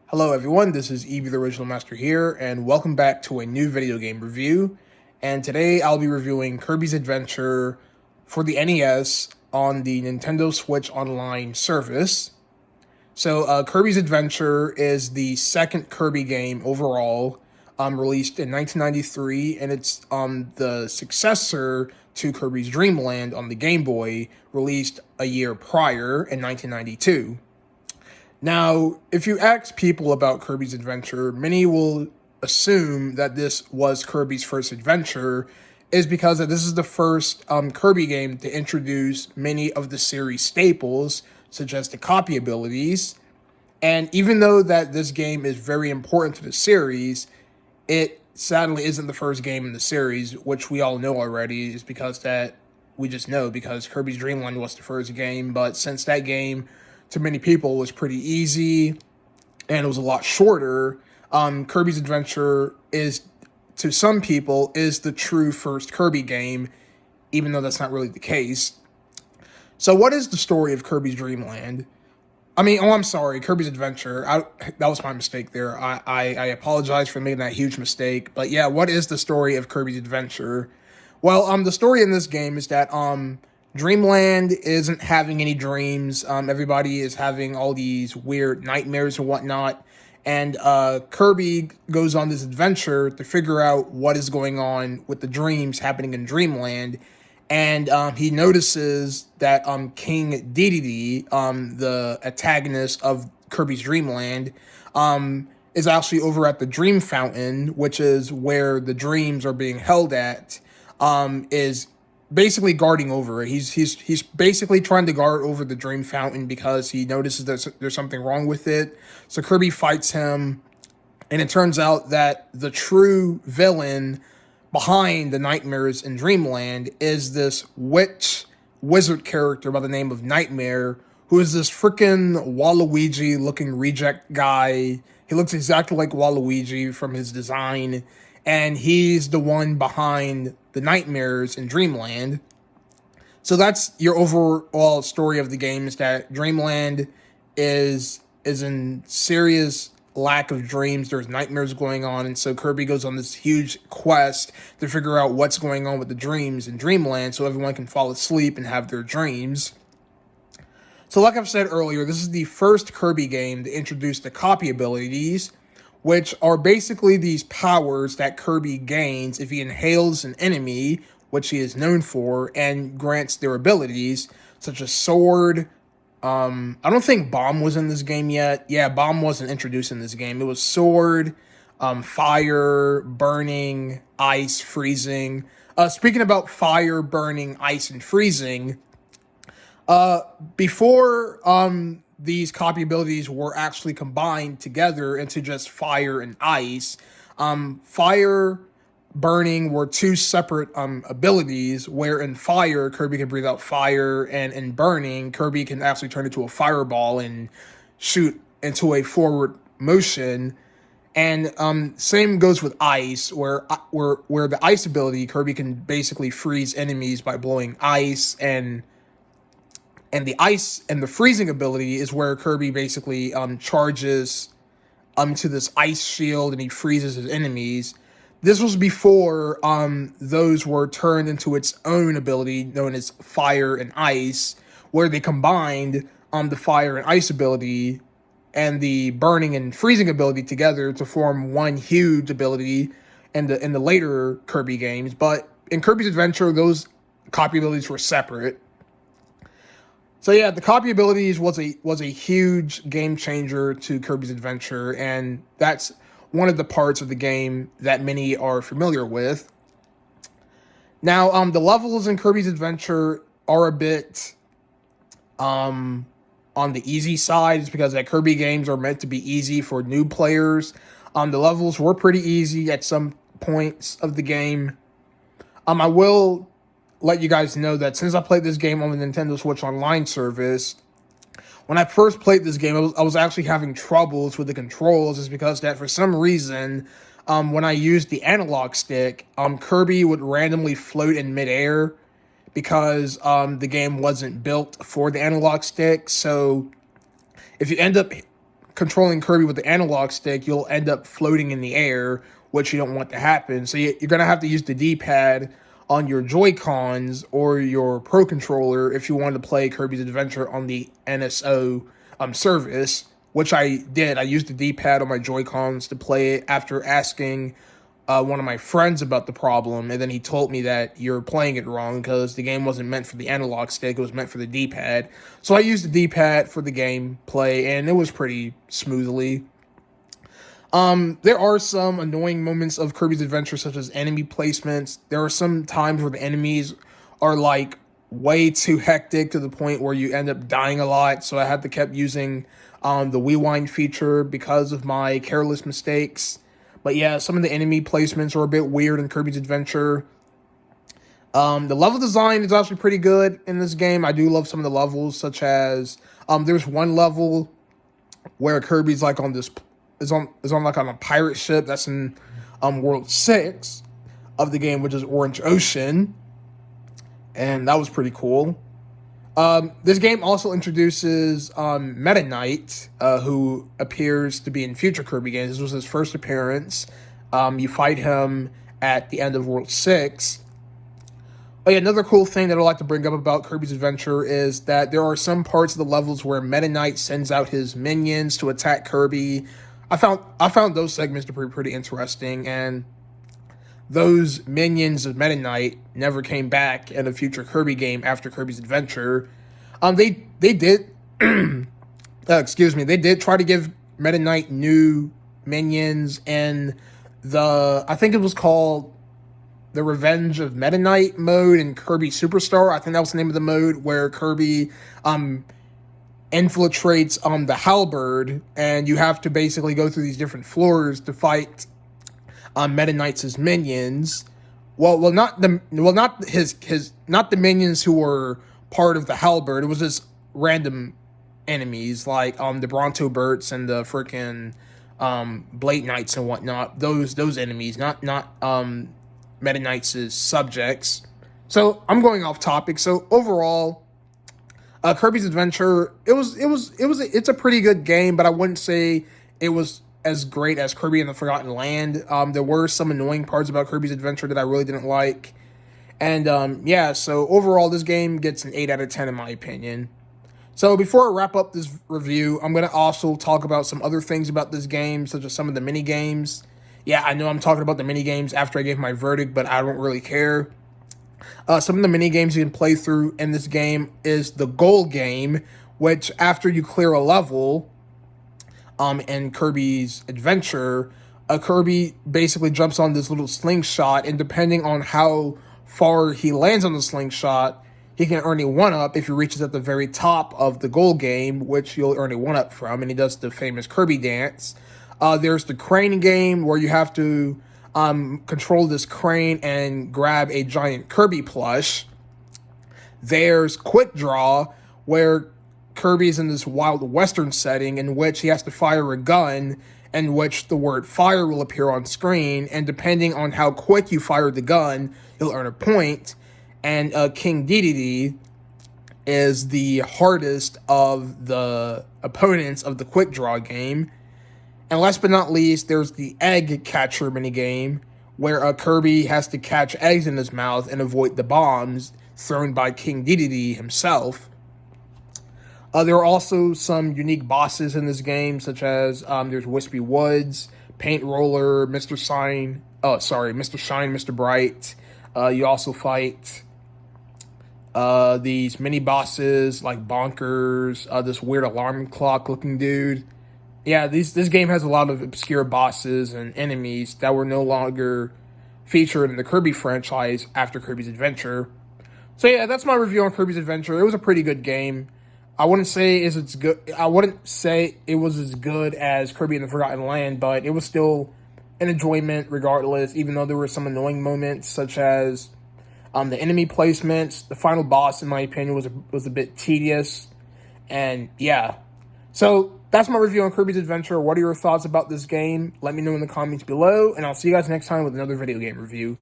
Hello everyone, this is Evie the Original Master here, and welcome back to a new video game review. And today I'll be reviewing Kirby's Adventure for the NES on the Nintendo Switch Online service. So Kirby's Adventure is the second Kirby game overall, released in 1993, and it's the successor to Kirby's Dream Land on the Game Boy, released a year prior in 1992. Now, if you ask people about Kirby's Adventure, many will assume that this was Kirby's first adventure, is because this is the first Kirby game to introduce many of the series staples, such as the copy abilities. And even though that this game is very important to the series, it sadly isn't the first game in the series, which we all know already, is because that we just know because Kirby's Dream Land was the first game, but since that game to many people was pretty easy and it was a lot shorter, Kirby's Adventure is, to some people, is the true first Kirby game, even though that's not really the case. So what is the story of Kirby's Dream Land? I'm sorry, Kirby's Adventure. That was my mistake there. I apologize for making that huge mistake. But yeah, what is the story of Kirby's Adventure? Well, the story in this game is that Dreamland isn't having any dreams. Everybody is having all these weird nightmares and whatnot. And Kirby goes on this adventure to figure out what is going on with the dreams happening in Dreamland. And he notices that King Dedede, the antagonist of Kirby's Dreamland, is actually over at the Dream Fountain, which is where the dreams are being held at, is basically guarding over it. He's basically trying to guard over the Dream Fountain because he notices there's something wrong with it. So Kirby fights him, and it turns out that the true villain behind the nightmares in Dreamland is this wizard character by the name of Nightmare, who is this freaking Waluigi looking reject guy. He looks exactly like Waluigi from his design, and he's the one behind the nightmares in Dreamland. So that's your overall story of the game, is that Dreamland is in serious lack of dreams. There's nightmares going on, and so Kirby goes on this huge quest to figure out what's going on with the dreams in Dreamland so everyone can fall asleep and have their dreams. So like I've said earlier, this is the first Kirby game to introduce the copy abilities, which are basically these powers that Kirby gains if he inhales an enemy, which he is known for, and grants their abilities, such as Sword. I don't think Bomb was in this game yet. Yeah, Bomb wasn't introduced in this game. It was Sword, Fire, Burning, Ice, Freezing. Speaking about Fire, Burning, Ice, and Freezing, before these copy abilities were actually combined together into just Fire and Ice, Fire, Burning were two separate abilities, where in Fire, Kirby can breathe out fire, and in Burning, Kirby can actually turn into a fireball and shoot into a forward motion. And same goes with Ice, where the Ice ability, Kirby can basically freeze enemies by blowing ice, and the Ice and the Freezing ability is where Kirby basically charges to this ice shield and he freezes his enemies. This was before those were turned into its own ability known as Fire and Ice, where they combined the Fire and Ice ability and the Burning and Freezing ability together to form one huge ability in the later Kirby games. But in Kirby's Adventure, those copy abilities were separate. So yeah, the copy abilities was a huge game changer to Kirby's Adventure, and that's one of the parts of the game that many are familiar with. Now, the levels in Kirby's Adventure are a bit on the easy side, just because that Kirby games are meant to be easy for new players. The levels were pretty easy at some points of the game. I will let you guys know that since I played this game on the Nintendo Switch Online service, when I first played this game, I was actually having troubles with the controls, is because that for some reason, when I used the analog stick, Kirby would randomly float in midair because the game wasn't built for the analog stick. So if you end up controlling Kirby with the analog stick, you'll end up floating in the air, which you don't want to happen. So you're going to have to use the D-pad on your Joy-Cons or your Pro Controller if you want to play Kirby's Adventure on the NSO service, which I did. I used the D-pad on my Joy-Cons to play it after asking one of my friends about the problem, and then he told me that you're playing it wrong because the game wasn't meant for the analog stick, it was meant for the D-pad. So I used the D-pad for the gameplay, and it was pretty smoothly. There are some annoying moments of Kirby's Adventure, such as enemy placements. There are some times where the enemies are, like, way too hectic to the point where you end up dying a lot, so I had to keep using the rewind feature because of my careless mistakes. But yeah, some of the enemy placements are a bit weird in Kirby's Adventure. The level design is actually pretty good in this game. I do love some of the levels, such as there's one level where Kirby's like on this is on a pirate ship that's in World 6 of the game, which is Orange Ocean, and that was pretty cool. This game also introduces Meta Knight, who appears to be in future Kirby games. This was his first appearance. You fight him at the end of World 6. Oh yeah, another cool thing that I'd like to bring up about Kirby's Adventure is that there are some parts of the levels where Meta Knight sends out his minions to attack Kirby. I found those segments to be pretty interesting, and those minions of Meta Knight never came back in a future Kirby game after Kirby's Adventure. They did they did try to give Meta Knight new minions in I think it was called the Revenge of Meta Knight mode in Kirby Superstar. I think that was the name of the mode where Kirby infiltrates the halberd, and you have to basically go through these different floors to fight Meta Knight's minions. Not the minions who were part of the halberd. It was just random enemies like the Bronto Berts and the freaking Blade Knights and whatnot. Those enemies, not Meta Knight's subjects. So I'm going off topic. So overall, Kirby's Adventure, it's a pretty good game, but I wouldn't say it was as great as Kirby and the Forgotten Land. There were some annoying parts about Kirby's Adventure that I really didn't like. And yeah, so overall this game gets an 8 out of 10 in my opinion. So before I wrap up this review, I'm going to also talk about some other things about this game, such as some of the mini games. Yeah, I know I'm talking about the mini games after I gave my verdict, but I don't really care. Some of the mini games you can play through in this game is the goal game, which after you clear a level in Kirby's Adventure, Kirby basically jumps on this little slingshot, and depending on how far he lands on the slingshot, he can earn a 1-up if he reaches at the very top of the goal game, which you'll earn a 1-up from, and he does the famous Kirby dance. There's the crane game, where you have to control this crane and grab a giant Kirby plush. There's Quick Draw, where Kirby's in this wild western setting in which he has to fire a gun, in which the word fire will appear on screen, and depending on how quick you fire the gun, you'll earn a point. And King Dedede is the hardest of the opponents of the Quick Draw game. And last but not least, there's the Egg Catcher Minigame, where Kirby has to catch eggs in his mouth and avoid the bombs thrown by King Dedede himself. There are also some unique bosses in this game, such as there's Wispy Woods, Paint Roller, Mr. Shine, Mr. Bright. You also fight these mini bosses like Bonkers, this weird alarm clock looking dude. Yeah, this game has a lot of obscure bosses and enemies that were no longer featured in the Kirby franchise after Kirby's Adventure. So yeah, that's my review on Kirby's Adventure. It was a pretty good game. I wouldn't say it was as good as Kirby and the Forgotten Land, but it was still an enjoyment regardless, even though there were some annoying moments, such as the enemy placements. The final boss, in my opinion, was a bit tedious. And yeah. So that's my review on Kirby's Adventure. What are your thoughts about this game? Let me know in the comments below, and I'll see you guys next time with another video game review.